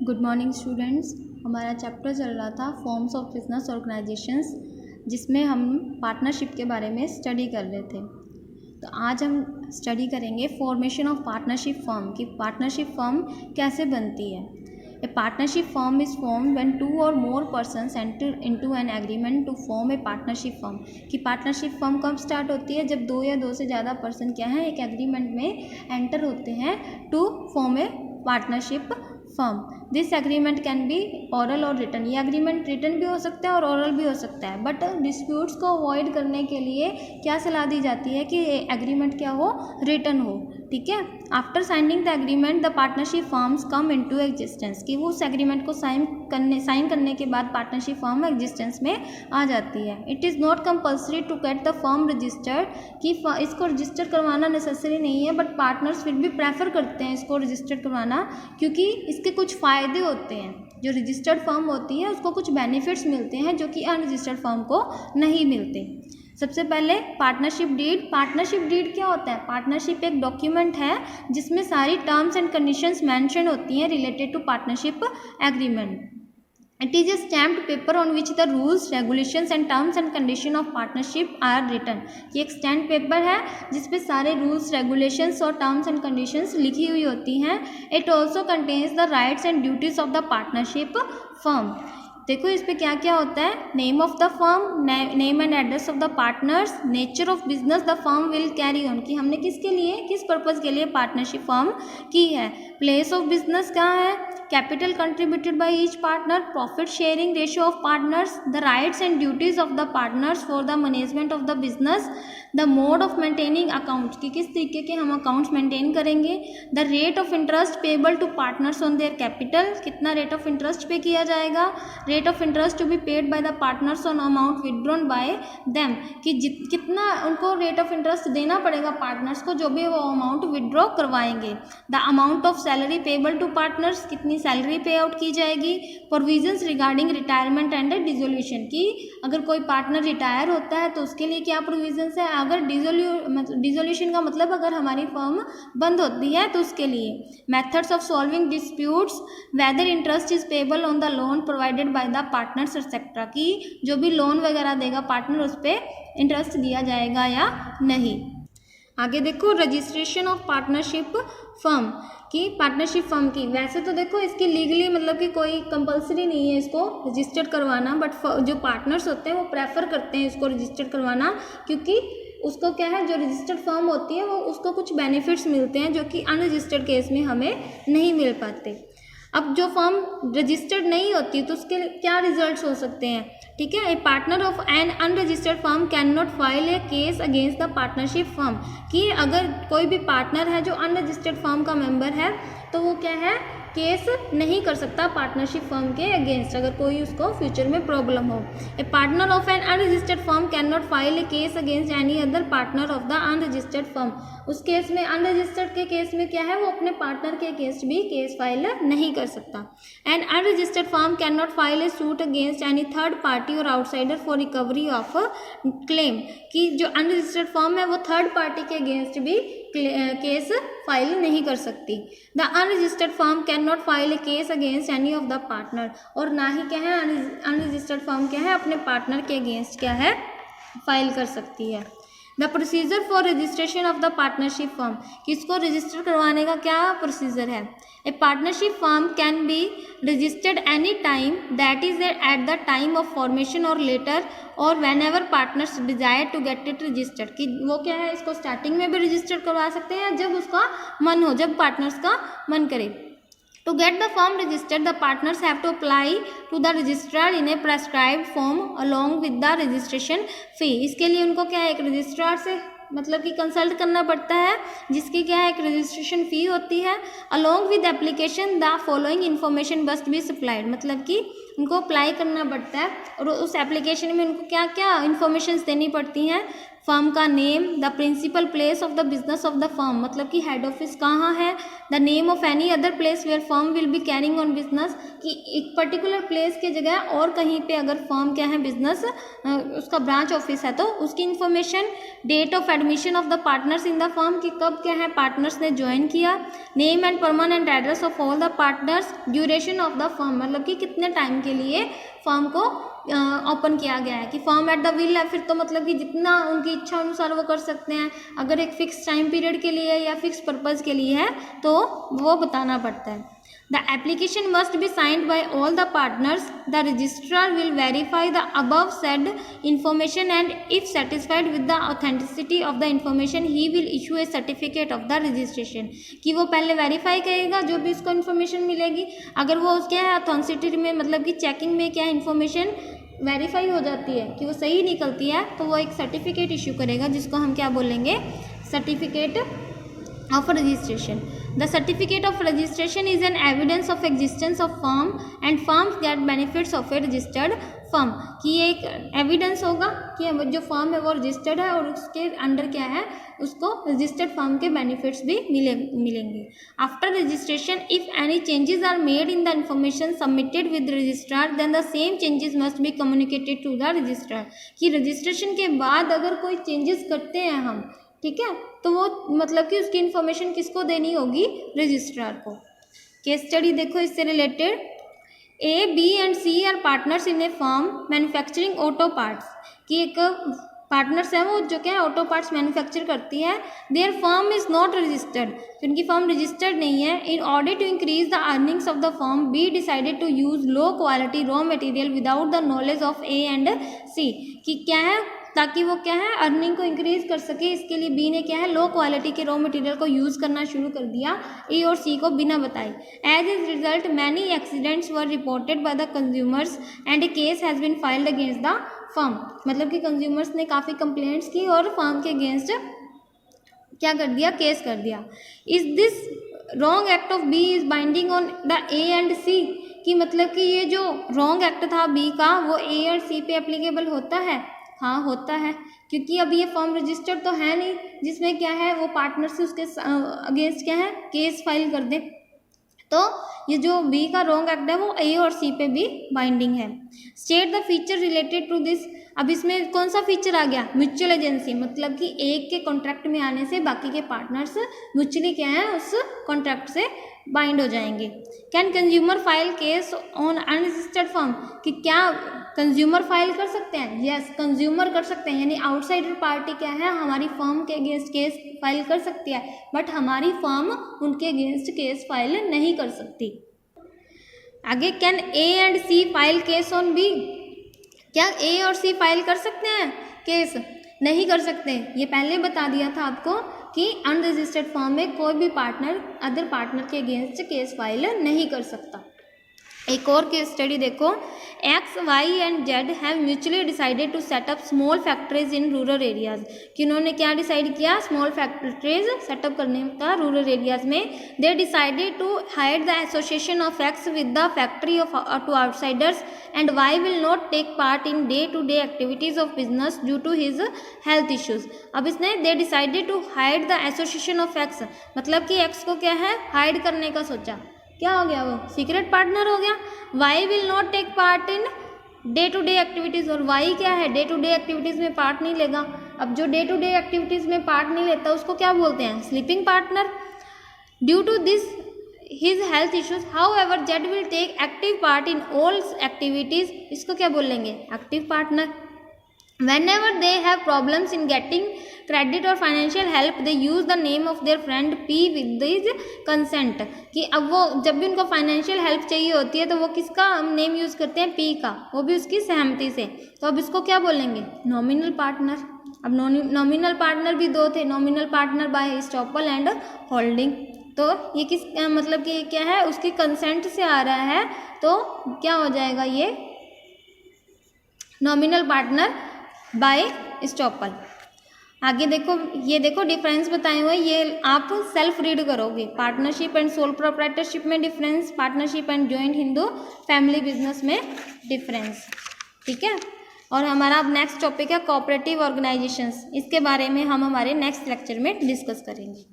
Good morning students. हमारा chapter चल रहा था फॉर्म्स ऑफ बिजनेस ऑर्गेनाइजेशंस, जिसमें हम पार्टनरशिप के बारे में स्टडी कर रहे थे। तो आज हम स्टडी करेंगे फॉर्मेशन ऑफ पार्टनरशिप फर्म कि पार्टनरशिप फर्म कैसे बनती है। A partnership firm is form when 2 or more persons enter into an agreement to form a partnership firm। कि पार्टनरशिप फर्म कब स्टार्ट होती है? जब 2 या 2 से ज़्यादा पर्सन क्या है, एक एग्रीमेंट में एंटर होते हैं to form a partnership firm. This agreement can be oral और रिटन। ये एग्रीमेंट रिटन भी हो सकता है और ओरल भी हो सकता है, बट डिस्प्यूट्स को अवॉइड करने के लिए क्या सलाह दी जाती है कि एग्रीमेंट क्या हो, रिटन हो। ठीक है। After signing the agreement the partnership firms come into existence. कि वो उस एग्रीमेंट को साइन करने के बाद पार्टनरशिप फर्म एग्जिस्टेंस में आ जाती है। It is not compulsory to get the firm registered. कि इसको रजिस्टर करवाना नेसेसरी नहीं है, बट पार्टनर्स फिर भी प्रेफर करते हैं इसको रजिस्टर करवाना, क्योंकि इसके कुछ फ़ायदे होते हैं। जो रजिस्टर्ड फर्म होती है उसको कुछ बेनिफिट्स मिलते हैं जो कि अनरजिस्टर्ड फर्म को नहीं मिलते। सबसे पहले पार्टनरशिप डीड। पार्टनरशिप डीड क्या होता है? पार्टनरशिप एक डॉक्यूमेंट है जिसमें सारी टर्म्स एंड कंडीशंस मेंशन होती हैं related to partnership agreement. It is a stamped paper on which the rules, regulations and terms and condition of partnership are written। ये एक स्टैम्प पेपर है जिसपे सारे रूल्स, रेगुलेशंस और टर्म्स एंड कंडीशंस लिखी हुई होती हैं। It also contains the rights and duties of the partnership firm. देखो इस पे क्या क्या होता है। Name of the firm, name and address of the partners, nature of business the firm will carry on. कि हमने किसके लिए, किस पर्पज़ के लिए पार्टनरशिप फर्म की है। प्लेस ऑफ बिजनेस कहाँ है, capital contributed by each partner, profit sharing ratio of partners, the rights and duties of the partners for the management of the business, the mode of maintaining accounts कि किस तरीके के हम accounts maintain करेंगे, the rate of interest payable to partners on their capital, कितना rate of interest pay किया जाएगा, rate of interest to be paid by the partners on amount withdrawn bye them कि कितना उनको रेट ऑफ इंटरेस्ट देना पड़ेगा partners को जो भी वो अमाउंट विड्रॉ करवाएंगे, the amount of salary payable to partners कितनी सैलरी पे आउट की जाएगी, provisions regarding retirement and dissolution कि अगर कोई पार्टनर रिटायर होता है तो उसके लिए क्या प्रोविजंस है, अगर डिसोल्यूशन का मतलब अगर हमारी फर्म बंद होती है तो उसके लिए, methods of solving disputes, whether interest is payable on the loan provided by the partners etcetera कि जो भी लोन वगैरह देगा पार्टनर उस पर इंटरेस्ट दिया जाएगा या नहीं। आगे देखो रजिस्ट्रेशन ऑफ पार्टनरशिप फर्म कि पार्टनरशिप फर्म की, वैसे तो देखो इसकी लीगली मतलब कि कोई कंपलसरी नहीं है इसको रजिस्टर करवाना, बट जो पार्टनर्स होते हैं वो प्रेफर करते हैं इसको रजिस्टर करवाना, क्योंकि उसको क्या है, जो रजिस्टर्ड फर्म होती है वो उसको कुछ बेनिफिट्स मिलते हैं जो कि अनरजिस्टर्ड केस में हमें नहीं मिल पाते। अब जो फर्म रजिस्टर्ड नहीं होती तो उसके क्या रिजल्ट्स हो सकते हैं। ठीक है। A partner of an unregistered firm can not file a case against the partnership firm कि अगर कोई भी पार्टनर है जो अनरजिस्टर्ड फर्म का मेंबर है तो वो क्या है, केस नहीं कर सकता पार्टनरशिप फर्म के अगेंस्ट अगर कोई उसको फ्यूचर में प्रॉब्लम हो। A partner of an unregistered firm can not file a case against any other partner of the unregistered firm. उस केस में अनरजिस्टर्ड के केस में क्या है, वो अपने पार्टनर के अगेंस्ट भी केस फाइल नहीं कर सकता। An unregistered firm can not file a suit against any third party और outsider for recovery of claim कि जो अनरजिस्टर्ड फर्म है वो थर्ड पार्टी के अगेंस्ट भी केस फाइल नहीं कर सकती। The unregistered firm can not file a case against any of the partner, और ना ही क्या है अनरजिस्टर्ड फर्म क्या है अपने पार्टनर के अगेंस्ट क्या है फाइल कर सकती है। The procedure for registration of the partnership firm कि इसको रजिस्टर करवाने का क्या प्रोसीजर है। A partnership firm can be registered any time, that is at the time of formation और लेटर और whenever partners desire to get it registered कि वो क्या है, इसको स्टार्टिंग में भी रजिस्टर करवा सकते हैं जब उसका मन हो, जब पार्टनर्स का मन करे। To get the firm registered, the partners have to apply to the registrar in a prescribed form along with the registration fee। इसके लिए उनको क्या है, एक रजिस्ट्रार से मतलब कि कंसल्ट करना पड़ता है जिसकी क्या है एक रजिस्ट्रेशन फ़ी होती है। Along with application the following information must be supplied मतलब कि उनको अप्लाई करना पड़ता है और उस एप्लीकेशन में उनको क्या क्या इन्फॉर्मेशन देनी पड़ती हैं। फर्म का name, the principal place of the business of the firm, मतलब कि हेड ऑफिस कहाँ है, the name of any other place where firm will be carrying on business, कि एक पर्टिकुलर प्लेस के जगह और कहीं पे अगर फर्म क्या है बिजनेस उसका ब्रांच ऑफिस है तो उसकी information, date of admission of the partners in the firm, कि कब क्या है पार्टनर्स ने ज्वाइन किया, name and permanent address of all the partners, duration of the firm, मतलब कि कितने टाइम के लिए फर्म को ओपन किया गया है, कि फर्म एट द विल है फिर तो मतलब कि जितना उनकी इच्छा अनुसार वो कर सकते हैं, अगर एक फिक्स टाइम पीरियड के लिए या फिक्स पर्पज़ के लिए है तो वो बताना पड़ता है। The application must be signed by all the partners, the registrar will verify the above said information and if satisfied with the authenticity of the information he will issue A certificate of the registration, कि वो पहले verify करेगा जो भी उसको information मिलेगी, अगर वो उसके है ऑथेंटिसिटी में मतलब कि चेकिंग में क्या इन्फॉर्मेशन वेरीफाई हो जाती है कि वो सही निकलती है तो वो एक सर्टिफिकेट इशू करेगा जिसको हम क्या बोलेंगे, certificate of registration. The certificate of registration is an evidence of existence of firm and firms get benefits of a registered firm, कि ये एक एविडेंस होगा कि जो फर्म है वो रजिस्टर्ड है और उसके अंडर क्या है उसको रजिस्टर्ड फर्म के बेनिफिट्स भी मिलेंगे। After registration if any changes are made in the information submitted with registrar then the same changes must be communicated to the registrar, कि रजिस्ट्रेशन के बाद अगर कोई चेंजेस करते हैं हम, ठीक है, तो वो मतलब कि उसकी इन्फॉर्मेशन किसको देनी होगी, रजिस्ट्रार को। केस स्टडी देखो इससे related, A B and C are partners in a firm manufacturing auto parts, कि एक पार्टनर्स है वो जो क्या है ऑटो पार्ट्स मैन्युफैक्चर करती है, their firm is not registered, तो इनकी फर्म रजिस्टर्ड नहीं है। In order to increase the earnings of the firm B decided to use low quality raw material without the knowledge of A and C, कि क्या है ताकि वो क्या है अर्निंग को इंक्रीज कर सके, इसके लिए बी ने क्या है लो क्वालिटी के रॉ मटेरियल को यूज़ करना शुरू कर दिया ए और सी को बिना बताए। As is result many accidents were reported by the consumers and a case has been filed against the firm, मतलब कि कंज्यूमर्स ने काफ़ी कंप्लेंट्स की और फर्म के अगेंस्ट क्या कर दिया, केस कर दिया। Is this wrong act of B is binding on the A and C, कि मतलब कि ये जो रॉन्ग एक्ट था बी का वो ए और सी पे एप्लीकेबल होता है, हाँ होता है, क्योंकि अब ये फर्म रजिस्टर्ड तो है नहीं जिसमें क्या है वो पार्टनर से उसके अगेंस्ट क्या है केस फाइल कर दे, तो ये जो बी का रॉन्ग एक्ट है वो ए और सी पे भी बाइंडिंग है। State the feature related to this, अब इसमें कौन सा फीचर आ गया, म्यूचुअल एजेंसी, मतलब कि एक के कॉन्ट्रैक्ट में आने से बाकी के पार्टनर्स म्यूचुअली क्या है उस कॉन्ट्रैक्ट से बाइंड हो जाएंगे। Can consumer file case on unregistered firm, कि क्या कंज्यूमर फाइल कर सकते हैं, यस कंज्यूमर कर सकते हैं, यानी आउटसाइडर पार्टी क्या है हमारी फर्म के अगेंस्ट केस फाइल कर सकती है बट हमारी फर्म उनके अगेंस्ट केस फाइल नहीं कर सकती। आगे can A and C file case on B, क्या ए और सी फाइल कर सकते हैं केस, नहीं कर सकते, ये पहले बता दिया था आपको कि अनरजिस्टर्ड फर्म में कोई भी पार्टनर अदर पार्टनर के अगेंस्ट केस फाइल नहीं कर सकता। एक और केस स्टडी देखो, X Y and Z have mutually decided to set up small factories in rural areas, कि उन्होंने क्या डिसाइड किया स्मॉल फैक्ट्रीज सेटअप करने का रूरल एरियाज में। They decided to hide the association of X with the factory of to outsiders and Y will not take part in day to day activities of business due to his health issues. अब इसने they decided to hide the association of X, मतलब कि x को क्या है hide करने का सोचा, क्या हो गया वो सीक्रेट पार्टनर हो गया। Y will not take part in day to day activities, और वाई क्या है डे टू डे एक्टिविटीज़ में पार्ट नहीं लेगा। अब जो डे टू डे एक्टिविटीज़ में पार्ट नहीं लेता उसको क्या बोलते हैं sleeping partner. Due to this his health issues however Z will take active part in all activities, इसको क्या बोलेंगे active partner. Whenever they have problems in getting credit or financial help, they use the name of their friend P with his consent, कि अब वो जब भी उनको financial help चाहिए होती है तो वो किसका हम नेम यूज़ करते हैं P का, वो भी उसकी सहमति से। तो अब इसको क्या बोलेंगे नॉमिनल पार्टनर। अब नॉमिनल पार्टनर भी दो थे, nominal partner by estoppel and holding, तो ये किस मतलब कि क्या है उसकी कंसेंट से आ रहा है, तो क्या हो जाएगा ये नॉमिनल पार्टनर बाय एस्टॉपल। आगे देखो ये देखो डिफरेंस बताए हुए, ये आप सेल्फ रीड करोगे। पार्टनरशिप एंड सोल प्रोप्राइटरशिप में difference, partnership and joint Hindu family business में डिफरेंस, ठीक है। और हमारा अब नेक्स्ट टॉपिक है कोऑपरेटिव ऑर्गेनाइजेशंस। इसके बारे में हम हमारे नेक्स्ट लेक्चर में डिस्कस करेंगे।